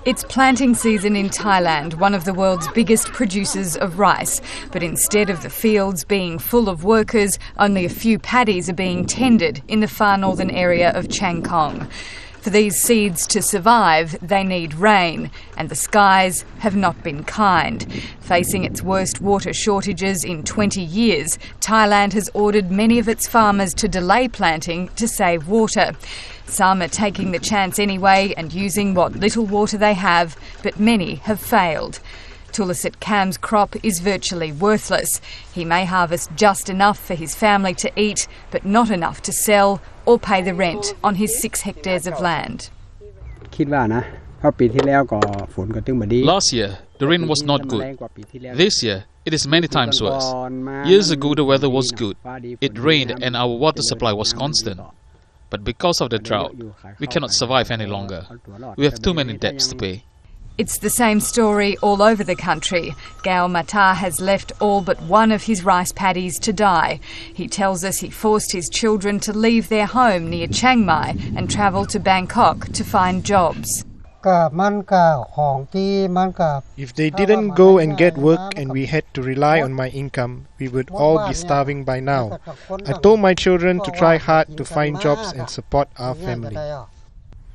It's planting season in Thailand, one of the world's biggest producers of rice. But instead of the fields being full of workers, only a few paddies are being tended in the far northern area of Chiang Khong. For these seeds to survive, they need rain, and the skies have not been kind. Facing its worst water shortages in 20 years, Thailand has ordered many of its farmers to delay planting to save water. Some are taking the chance anyway and using what little water they have, but many have failed. Tulasat Kam's crop is virtually worthless. He may harvest just enough for his family to eat, but not enough to sell or pay the rent on his 6 hectares of land. Last year, the rain was not good. This year, it is many times worse. Years ago, the weather was good. It rained and our water supply was constant. But because of the drought, we cannot survive any longer. We have too many debts to pay. It's the same story all over the country. Gao Mata has left all but one of his rice paddies to die. He tells us he forced his children to leave their home near Chiang Mai and travel to Bangkok to find jobs. If they didn't go and get work and we had to rely on my income, we would all be starving by now. I told my children to try hard to find jobs and support our family.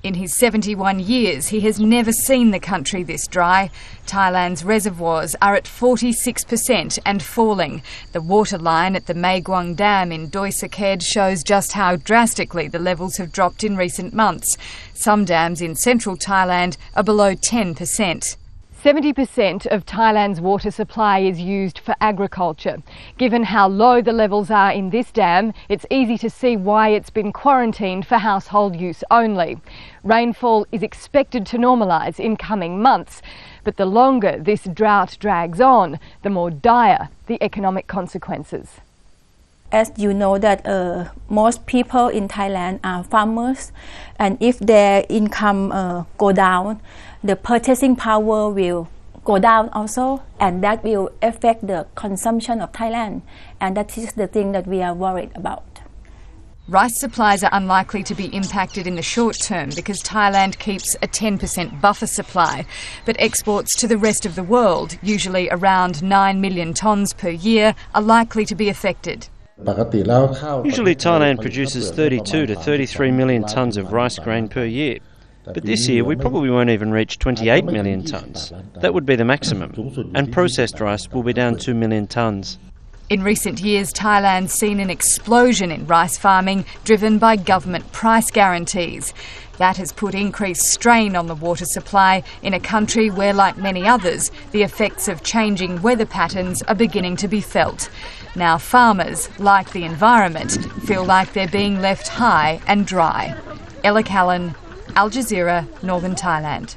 In his 71 years, he has never seen the country this dry. Thailand's reservoirs are at 46% and falling. The water line at the Mae Guang Dam in Doi Saked shows just how drastically the levels have dropped in recent months. Some dams in central Thailand are below 10%. 70% of Thailand's water supply is used for agriculture. Given how low the levels are in this dam, it's easy to see why it's been quarantined for household use only. Rainfall is expected to normalise in coming months, but the longer this drought drags on, the more dire the economic consequences. As you know that most people in Thailand are farmers, and if their income go down, the purchasing power will go down also, and that will affect the consumption of Thailand, and that is the thing that we are worried about. Rice supplies are unlikely to be impacted in the short term because Thailand keeps a 10% buffer supply, but exports to the rest of the world, usually around 9 million tonnes per year, are likely to be affected. Usually Thailand produces 32 to 33 million tonnes of rice grain per year. But this year we probably won't even reach 28 million tonnes. That would be the maximum. And processed rice will be down 2 million tonnes. In recent years, Thailand's seen an explosion in rice farming driven by government price guarantees. That has put increased strain on the water supply in a country where, like many others, the effects of changing weather patterns are beginning to be felt. Now farmers, like the environment, feel like they're being left high and dry. Aela, Callan, Al Jazeera, Northern Thailand.